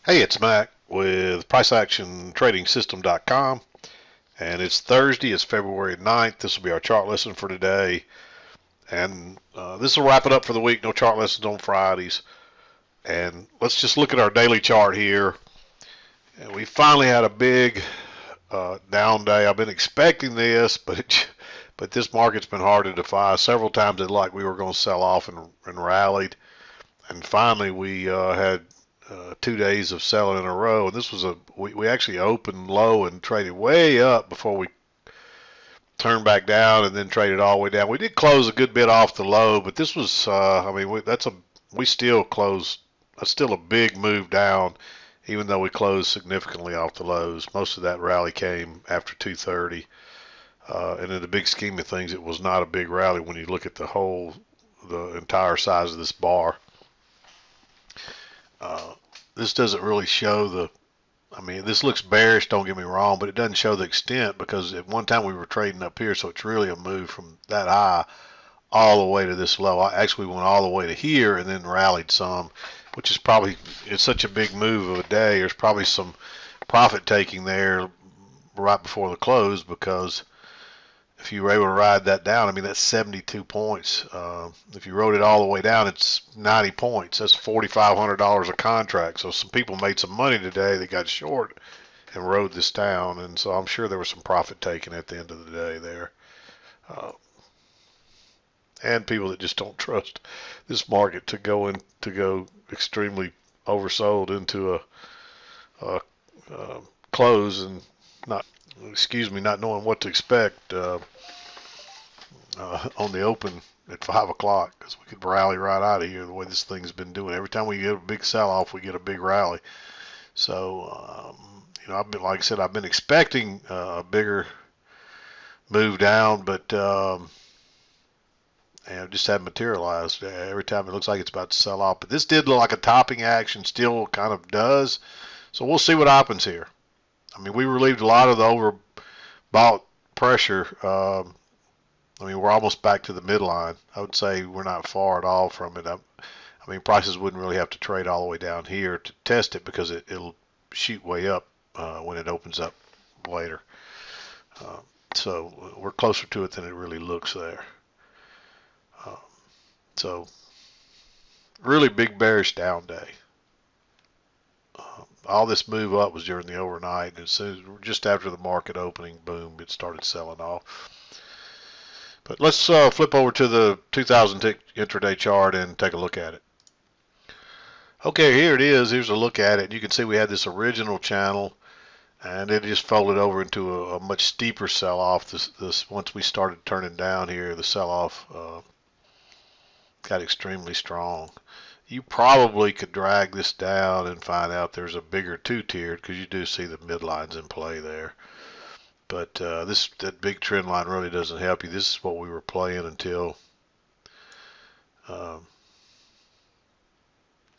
Hey, it's Mac with PriceActionTradingSystem.com, and it's Thursday. It's February 9th. This will be our chart lesson for today, and this will wrap it up for the week. No chart lessons on Fridays, and let's just look at our daily chart here. And we finally had a big down day. I've been expecting this, but this market's been hard to defy. Several times it looked like we were going to sell off and rallied, and finally we had 2 days of selling in a row. And this was we actually opened low and traded way up before we turned back down and then traded all the way down. We did close a good bit off the low, but this was, I mean, we still closed, that's still a big move down, even though we closed significantly off the lows. Most of that rally came after 2:30. And in the big scheme of things, it was not a big rally when you look at the entire size of this bar. Uh, this doesn't really show I mean, this looks bearish, don't get me wrong, but it doesn't show the extent because at one time we were trading up here, so it's really a move from that high all the way to this low. I actually went all the way to here and then rallied some, which is probably, it's such a big move of a day. There's probably some profit taking there right before the close because if you were able to ride that down, I mean, that's 72 points. If you rode it all the way down, it's 90 points. That's $4,500 a contract. So some people made some money today. They got short and rode this down, and so I'm sure there was some profit taken at the end of the day there. Uh, and people that just don't trust this market to go extremely oversold into a, a close and not, excuse me, not knowing what to expect. On the open at 5 o'clock because we could rally right out of here the way this thing's been doing. Every time we get a big sell-off, we get a big rally. So, I've been, like I said, I've been expecting a bigger move down, but it just hadn't materialized. Every time it looks like it's about to sell off. But this did look like a topping action, still kind of does. So we'll see what happens here. I mean, we relieved a lot of the overbought pressure. I mean, we're almost back to the midline. I would say we're not far at all from it. I mean, prices wouldn't really have to trade all the way down here to test it because it'll shoot way up when it opens up later. Uh, so we're closer to it than it really looks there. Uh, so really big bearish down day. All this move up was during the overnight, and as soon as just after the market opening, boom, it started selling off. But let's flip over to the 2000 tick intraday chart and take a look at it. Okay, here it is. Here's a look at it. You can see we had this original channel, and it just folded over into a much steeper sell-off. This once we started turning down here, the sell-off got extremely strong. You probably could drag this down and find out there's a bigger two-tiered because you do see the midlines in play there. But that big trend line really doesn't help you. This is what we were playing until um,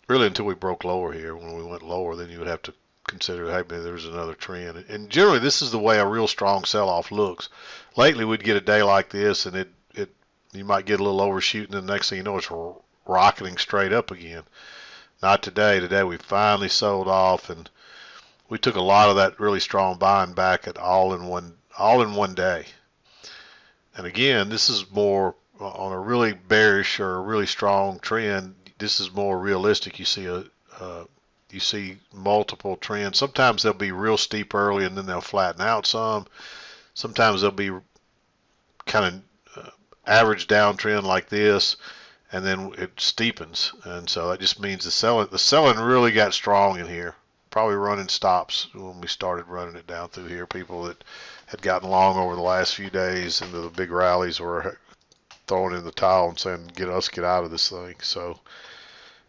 really until we broke lower here. When we went lower, then you would have to consider, hey, maybe there's another trend. And generally, this is the way a real strong sell-off looks. Lately, we'd get a day like this, and it you might get a little overshooting, and the next thing you know, it's rocketing straight up again. Not today. Today, we finally sold off, and we took a lot of that really strong buying back at all in one day. And again, this is more on a really bearish or a really strong trend. This is more realistic. You see multiple trends. Sometimes they'll be real steep early and then they'll flatten out some. Sometimes they'll be kind of average downtrend like this, and then it steepens. And so that just means the selling really got strong in here. Probably running stops when we started running it down through here. People that had gotten long over the last few days into the big rallies were throwing in the towel and saying, get out of this thing." So,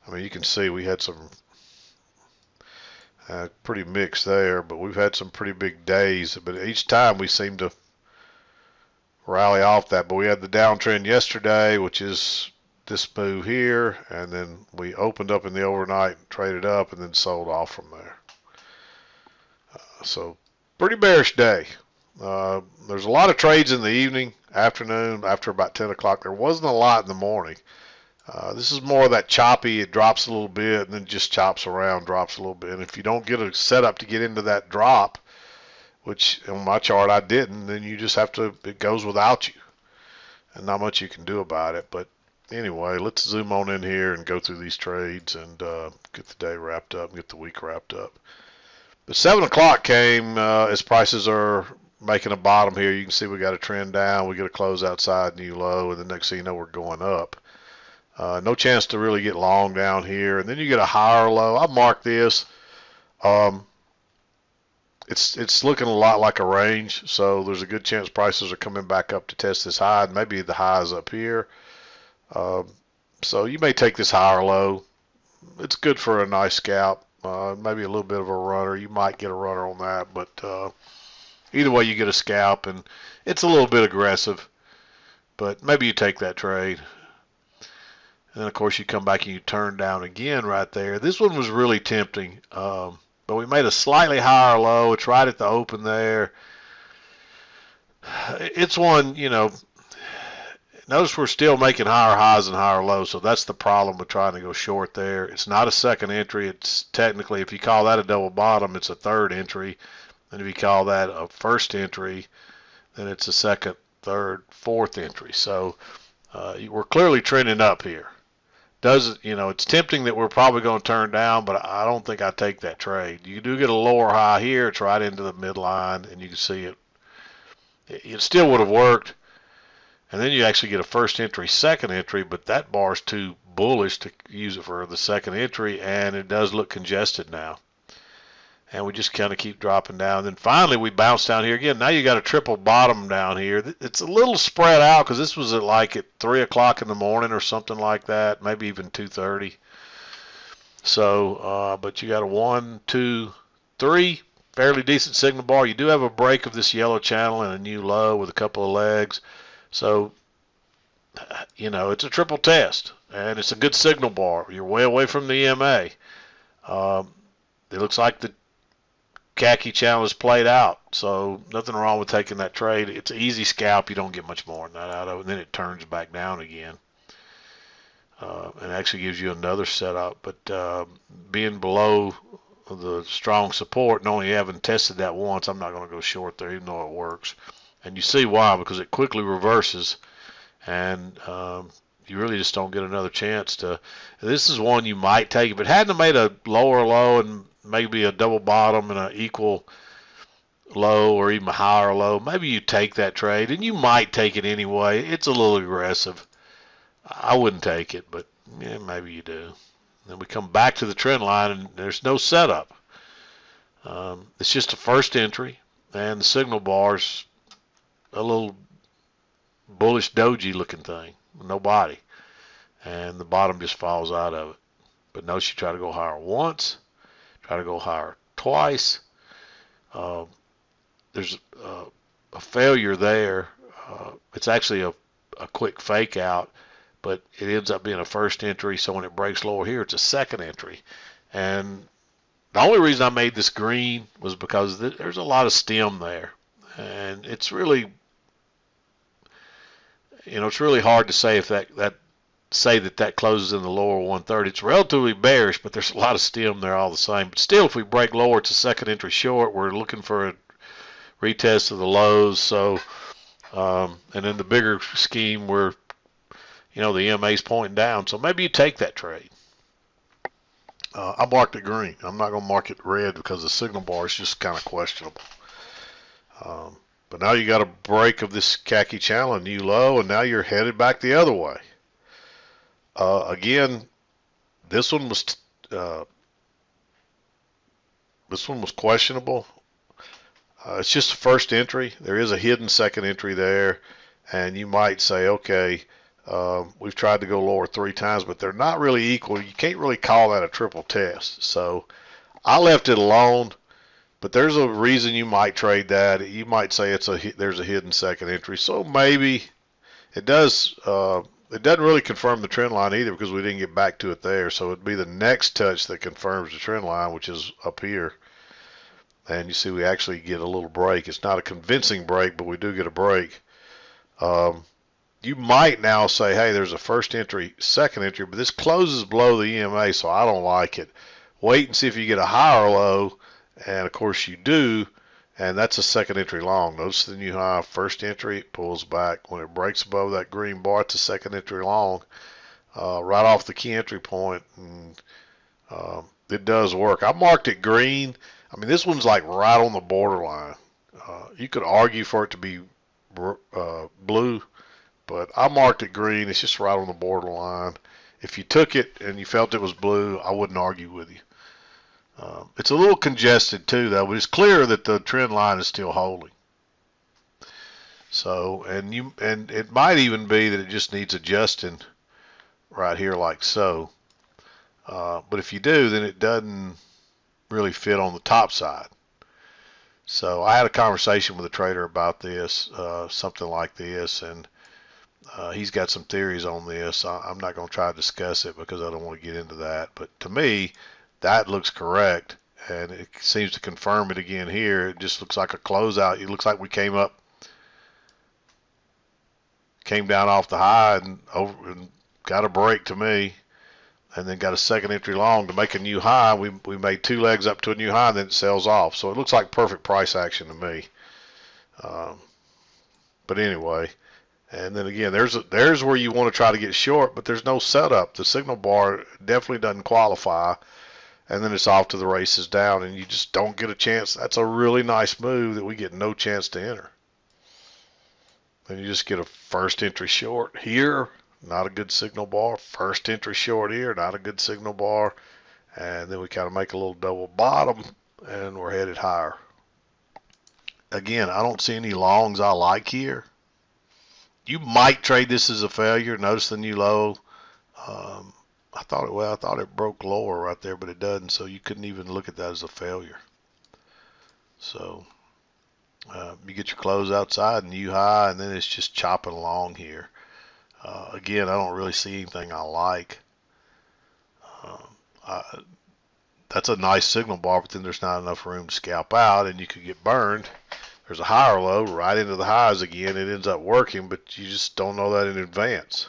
I mean, you can see we had some pretty mixed there, but we've had some pretty big days. But each time we seem to rally off that. But we had the downtrend yesterday, which is this move here, and then we opened up in the overnight, traded up, and then sold off from there. So pretty bearish day. There's a lot of trades in the evening, afternoon, after about 10 o'clock. There wasn't a lot in the morning. This is more of that choppy. It drops a little bit and then just chops around, drops a little bit. And if you don't get a setup to get into that drop, which on my chart I didn't, then you just have to, it goes without you. And not much you can do about it. But anyway, let's zoom on in here and go through these trades and get the day wrapped up, get the week wrapped up. But 7 o'clock came as prices are making a bottom here. You can see we got a trend down. We get a close outside new low, and the next thing you know, we're going up. No chance to really get long down here. And then you get a higher low. I marked this. It's looking a lot like a range, so there's a good chance prices are coming back up to test this high, and maybe the high is up here. So you may take this higher low. It's good for a nice scalp. Maybe a little bit of a runner. You might get a runner on that, but either way, you get a scalp, and it's a little bit aggressive, but maybe you take that trade. And then, of course, you come back and you turn down again right there. This one was really tempting, but we made a slightly higher low. It's right at the open there. It's one, you know, notice we're still making higher highs and higher lows, so that's the problem with trying to go short there. It's not a second entry. It's technically, if you call that a double bottom, it's a third entry. And if you call that a first entry, then it's a second, third, fourth entry. So we're clearly trending up here. It's tempting that we're probably going to turn down, but I don't think I take that trade. You do get a lower high here. It's right into the midline, and you can see it. It still would have worked. And then you actually get a first entry, second entry, but that bar is too bullish to use it for the second entry, and it does look congested now. And we just kind of keep dropping down. Then finally we bounce down here again. Now you got a triple bottom down here. It's a little spread out because this was at 3 o'clock in the morning or something like that, maybe even 2:30. So, but you got a 1, 2, 3 fairly decent signal bar. You do have a break of this yellow channel and a new low with a couple of legs. So, it's a triple test, and it's a good signal bar. You're way away from the EMA. It looks like the khaki channel is played out, so nothing wrong with taking that trade. It's an easy scalp. You don't get much more than that out of it, and then it turns back down again. And actually gives you another setup, but being below the strong support and only having tested that once, I'm not going to go short there, even though it works. And you see why, because it quickly reverses, and you really just don't get another chance to. This is one you might take. If it hadn't made a lower low and maybe a double bottom and an equal low or even a higher low, maybe you take that trade, and you might take it anyway. It's a little aggressive. I wouldn't take it, but yeah, maybe you do. Then we come back to the trend line, and there's no setup. It's just a first entry, and the signal bar's a little bullish doji looking thing, no body, and the bottom just falls out of it. But notice you try to go higher once, try to go higher twice. There's a failure there. It's actually a quick fake out, but it ends up being a first entry, so when it breaks lower here, it's a second entry. And the only reason I made this green was because there's a lot of stem there, and it's really, it's really hard to say if that closes in the lower 130. It's relatively bearish, but there's a lot of stem there all the same. But still, if we break lower, it's a second entry short. We're looking for a retest of the lows. So, and in the bigger scheme, we're, the EMA's pointing down. So maybe you take that trade. I marked it green. I'm not going to mark it red because the signal bar is just kind of questionable. But now you got a break of this khaki channel, a new low, and now you're headed back the other way. Again, this one was questionable. It's just a first entry. There is a hidden second entry there, and you might say, okay, we've tried to go lower 3 times, but they're not really equal. You can't really call that a triple test. So I left it alone. But there's a reason you might trade that. You might say there's a hidden second entry. So maybe it does. It doesn't really confirm the trend line either because we didn't get back to it there. So it'd be the next touch that confirms the trend line, which is up here. And you see we actually get a little break. It's not a convincing break, but we do get a break. you might now say, hey, there's a first entry, second entry, but this closes below the EMA, so I don't like it. Wait and see if you get a higher low, and of course you do, and that's a second entry long. Notice the new high, first entry, it pulls back. When it breaks above that green bar, it's a second entry long, right off the key entry point, and it does work. I marked it green. I mean, this one's like right on the borderline. You could argue for it to be blue, but I marked it green. It's just right on the borderline. If you took it and you felt it was blue, I wouldn't argue with you. It's a little congested too, though, but it's clear that the trend line is still holding. So, and it might even be that it just needs adjusting right here like so. But if you do, then it doesn't really fit on the top side. So I had a conversation with a trader about this, something like this, and he's got some theories on this. I'm not going to try to discuss it because I don't want to get into that. But to me, that looks correct, and it seems to confirm it again here. It just looks like a closeout. It looks like we came down off the high and got a break to me, and then got a second entry long to make a new high. We made two legs up to a new high, and then it sells off. So it looks like perfect price action to me. But anyway, and then again, there's where you want to try to get short, but there's no setup. The signal bar definitely doesn't qualify, and then it's off to the races down, and you just don't get a chance. That's a really nice move that we get no chance to enter. Then you just get a first entry short here, not a good signal bar. First entry short here, not a good signal bar. And then we kind of make a little double bottom, and we're headed higher. Again, I don't see any longs I like here. You might trade this as a failure. Notice the new low. I thought it broke lower right there, but it doesn't. So you couldn't even look at that as a failure. So you get your close outside, new high, and then it's just chopping along here. Again, I don't really see anything I like. That's a nice signal bar, but then there's not enough room to scalp out, and you could get burned. There's a higher low right into the highs again. It ends up working, but you just don't know that in advance.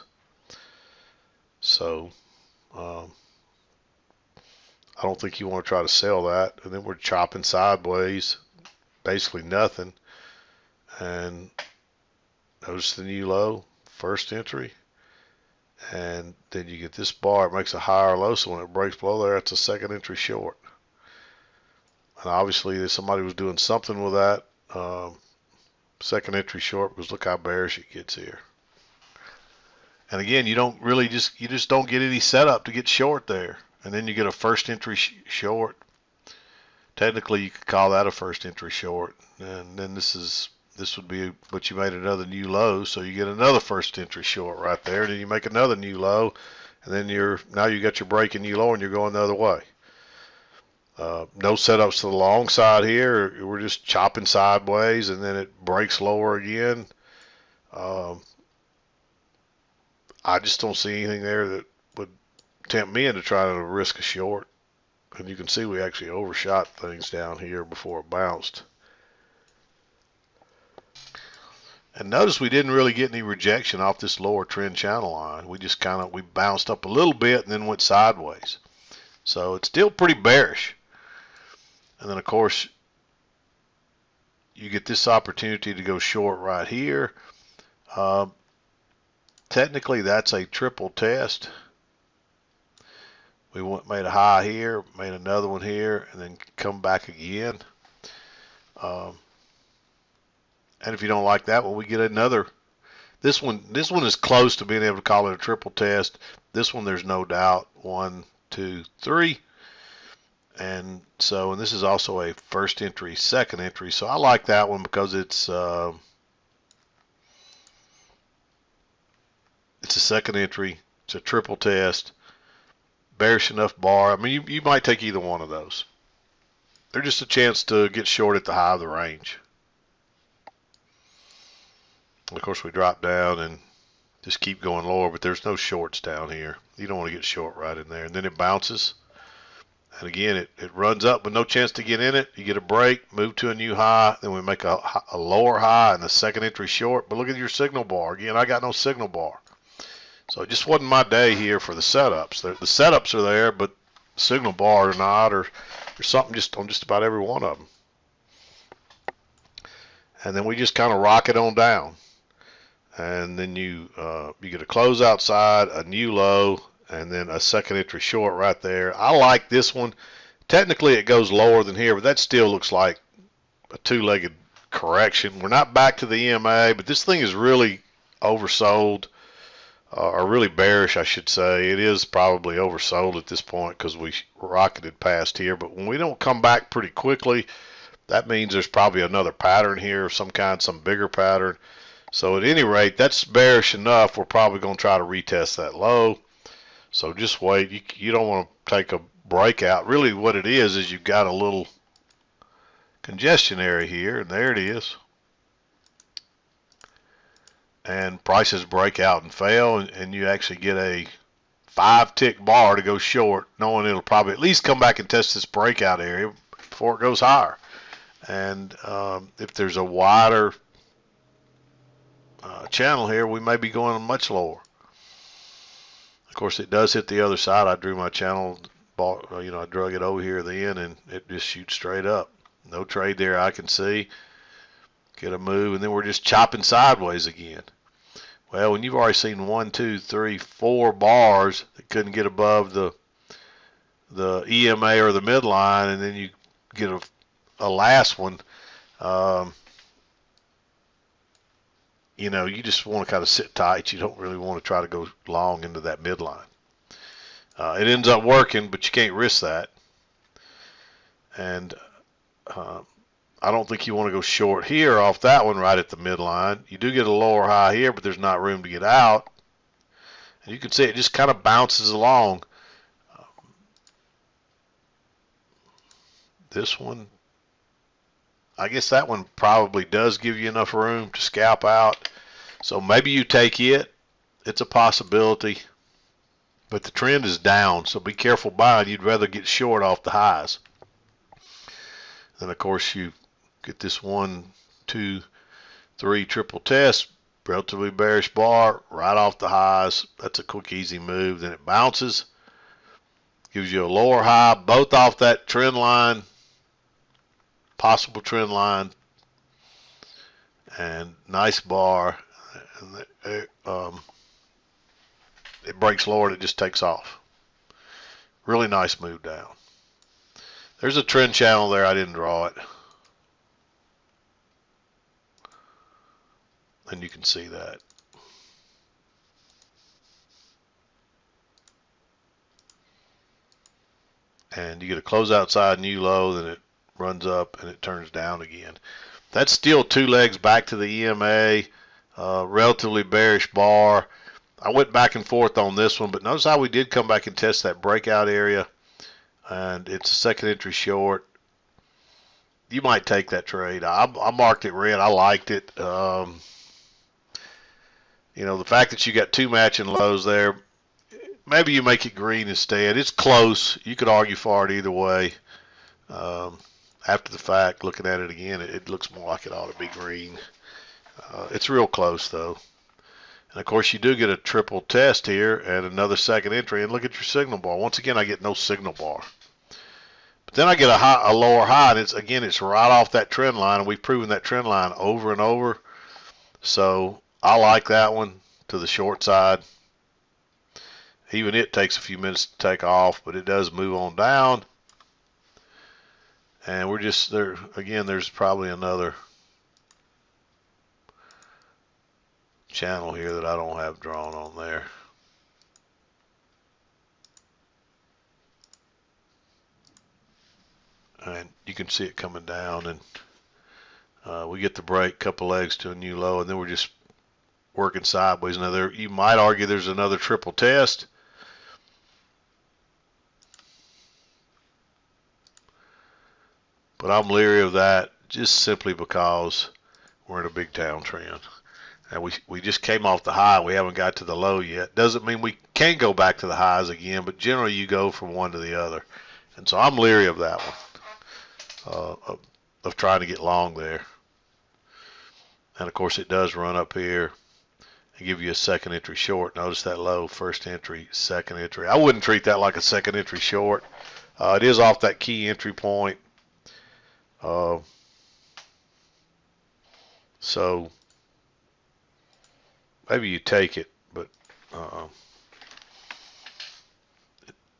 So I don't think you want to try to sell that. And then we're chopping sideways, basically nothing. And notice the new low, first entry. And then you get this bar, it makes a higher low, so when it breaks below there, it's a second entry short. And obviously somebody was doing something with that second entry short, because look how bearish it gets here. And again, you just don't get any setup to get short there. And then you get a first entry short. Technically, you could call that a first entry short. And then this would be, but you made another new low, so you get another first entry short right there. Then you make another new low, and then now you got your break and new low, and you're going the other way. No setups to the long side here. We're just chopping sideways, and then it breaks lower again. I just don't see anything there that would tempt me into trying to risk a short. And you can see we actually overshot things down here before it bounced. And notice we didn't really get any rejection off this lower trend channel line. We just we bounced up a little bit and then went sideways. So it's still pretty bearish. And then of course you get this opportunity to go short right here. Technically that's a triple test. We made a high here, made another one here, and then come back again. And if you don't like that one, we get another. This one is close to being able to call it a triple test. This one, there's no doubt. 1, 2, 3. And this is also a first entry, second entry. So I like that one because it's a second entry. It's a triple test. Bearish enough bar. I mean, you might take either one of those. They're just a chance to get short at the high of the range. Of course, we drop down and just keep going lower, but there's no shorts down here. You don't want to get short right in there. And then it bounces, And again, it runs up with no chance to get in it. You get a break, move to a new high, then we make a lower high and the second entry short. But look at your signal bar. Again, I got no signal bar. So it just wasn't my day here for the setups. The setups are there, but the signal bar are not, or there's something just on just about every one of them. And then we just kind of rock it on down. And then you get a close outside, a new low, and then a second entry short right there. I like this one. Technically, it goes lower than here, but that still looks like a two-legged correction. We're not back to the EMA, but this thing is really oversold, or really bearish, I should say. It is probably oversold at this point because we rocketed past here. But when we don't come back pretty quickly, that means there's probably another pattern here of some kind, some bigger pattern. So at any rate, that's bearish enough. We're probably going to try to retest that low. So just wait. You don't want to take a breakout. Really what it is you've got a little congestion area here, and there it is. And prices break out and fail, and you actually get a 5-tick bar to go short, knowing it'll probably at least come back and test this breakout area before it goes higher. And if there's a wider channel here, we may be going much lower. Of course, it does hit the other side. I drew my channel, I drug it over here then, and it just shoots straight up. No trade there I can see. Get a move, and then we're just chopping sideways again. Well, when you've already seen 1, 2, 3, 4 bars that couldn't get above the EMA or the midline, and then you get a last one, you just want to kind of sit tight. You don't really want to try to go long into that midline. It ends up working, but you can't risk that. And I don't think you want to go short here off that one right at the midline. You do get a lower high here, but there's not room to get out. And you can see it just kind of bounces along. This one, I guess that one probably does give you enough room to scalp out. So maybe you take it. It's a possibility. But the trend is down, so be careful buying. You'd rather get short off the highs. Then, of course, you get this 1, 2, 3 triple test, relatively bearish bar, right off the highs. That's a quick, easy move. Then it bounces, gives you a lower high, both off that trend line, possible trend line, and nice bar. And it breaks lower and it just takes off. Really nice move down. There's a trend channel there. I didn't draw it. And you can see that. And you get a close outside new low, then it runs up and it turns down again. That's still 2 legs back to the EMA, relatively bearish bar. I went back and forth on this one, but notice how we did come back and test that breakout area, and it's a second entry short. You might take that trade. I marked it red. I liked it. The fact that you got 2 matching lows there, maybe you make it green instead. It's close. You could argue for it either way. After the fact, looking at it again, it looks more like it ought to be green. It's real close, though. And, of course, you do get a triple test here and another second entry. And look at your signal bar. Once again, I get no signal bar. But then I get a lower high, and it's right off that trend line. And we've proven that trend line over and over. So I like that one to the short side. Even it takes a few minutes to take off, but it does move on down. And we're just there again. There's probably another channel here that I don't have drawn on there. And you can see it coming down, and we get the break, couple legs to a new low, and then we're just working sideways. Now, you might argue there's another triple test. But I'm leery of that just simply because we're in a big downtrend. And we just came off the high. We haven't got to the low yet. Doesn't mean we can't go back to the highs again, but generally you go from one to the other. And so I'm leery of that one, of trying to get long there. And of course it does run up here and give you a second entry short. Notice that low, first entry, second entry. I wouldn't treat that like a second entry short. It is off that key entry point. So maybe you take it, but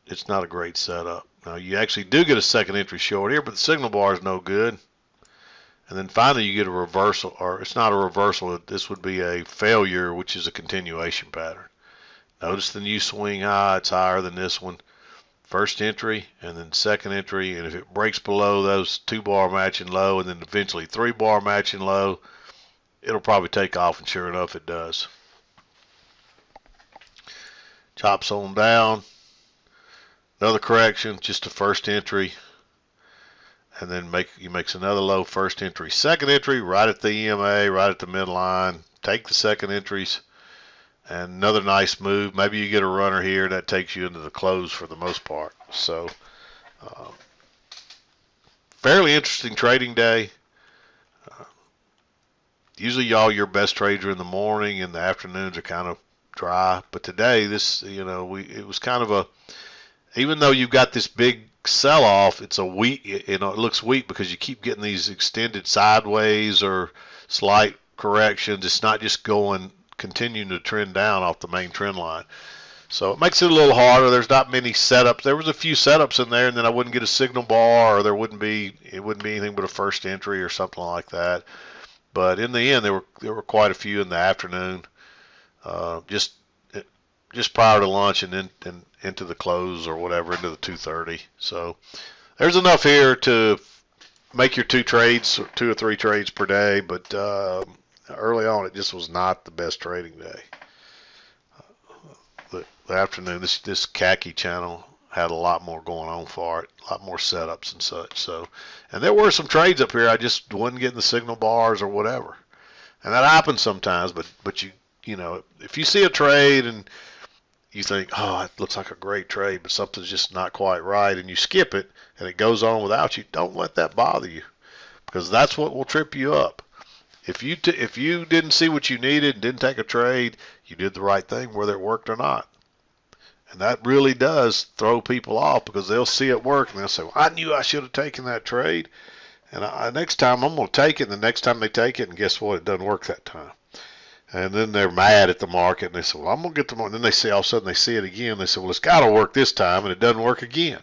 it's not a great setup. Now you actually do get a second entry short here, but the signal bar is no good. And then finally you get a reversal, or it's not a reversal, this would be a failure, which is a continuation pattern. Notice the new swing high, it's higher than this one. First entry and then second entry, and if it breaks below those 2-bar matching low and then eventually 3-bar matching low, it'll probably take off, and sure enough it does. Chops on down, another correction, just a first entry, and then he makes another low, first entry, second entry, right at the EMA, right at the midline. Take the second entries, and another nice move. Maybe you get a runner here that takes you into the close for the most part. So fairly interesting trading day. Usually your best trades are in the morning, and the afternoons are kind of dry. But today, this, it was kind of a, even though you've got this big sell-off, it's a weak, it looks weak because you keep getting these extended sideways or slight corrections. It's not just continuing to trend down off the main trend line. So it makes it a little harder. There's not many setups. There was a few setups in there, and then I wouldn't get a signal bar, or it wouldn't be anything but a first entry or something like that. But in the end, there were quite a few in the afternoon, just prior to lunch and then into the close or whatever, into the 2:30. So there's enough here to make your 2 or 3 trades per day. But early on, it just was not the best trading day. The afternoon, this khaki channel had a lot more going on for it, a lot more setups and such. So, and there were some trades up here I just wasn't getting the signal bars or whatever, and that happens sometimes. But if you see a trade and you think, oh, it looks like a great trade, but something's just not quite right, and you skip it and it goes on without you, don't let that bother you, because that's what will trip you up. If you didn't see what you needed and didn't take a trade, you did the right thing whether it worked or not. And that really does throw people off, because they'll see it work and they'll say, well, I knew I should have taken that trade, and next time I'm going to take it. And the next time they take it, and guess what? It doesn't work that time. And then they're mad at the market, and they say, well, I'm going to get the market. And then they see, all of a sudden they see it again. They say, well, it's got to work this time, and it doesn't work again.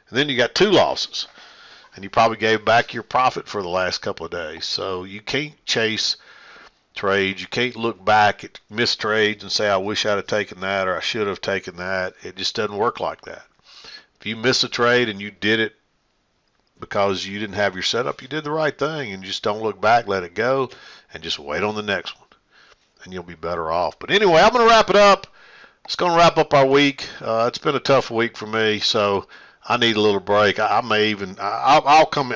And then you got 2 losses, and you probably gave back your profit for the last couple of days. So you can't chase trades. You can't look back at missed trades and say, I wish I'd have taken that, or I should have taken that. It just doesn't work like that. If you miss a trade and you did it because you didn't have your setup, you did the right thing, and just don't look back, let it go, and just wait on the next one, and you'll be better off. But anyway, I'm going to wrap it up. It's going to wrap up our week. It's been a tough week for me, so I need a little break. I'm going to come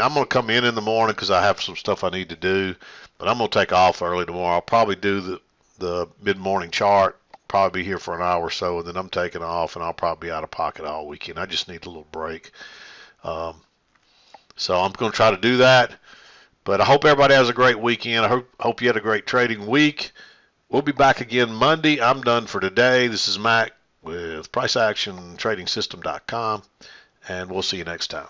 in the morning because I have some stuff I need to do. But I'm going to take off early tomorrow. I'll probably do the mid-morning chart, probably be here for an hour or so, and then I'm taking off, and I'll probably be out of pocket all weekend. I just need a little break. So I'm going to try to do that. But I hope everybody has a great weekend. I hope you had a great trading week. We'll be back again Monday. I'm done for today. This is Mac with PriceActionTradingSystem.com, and we'll see you next time.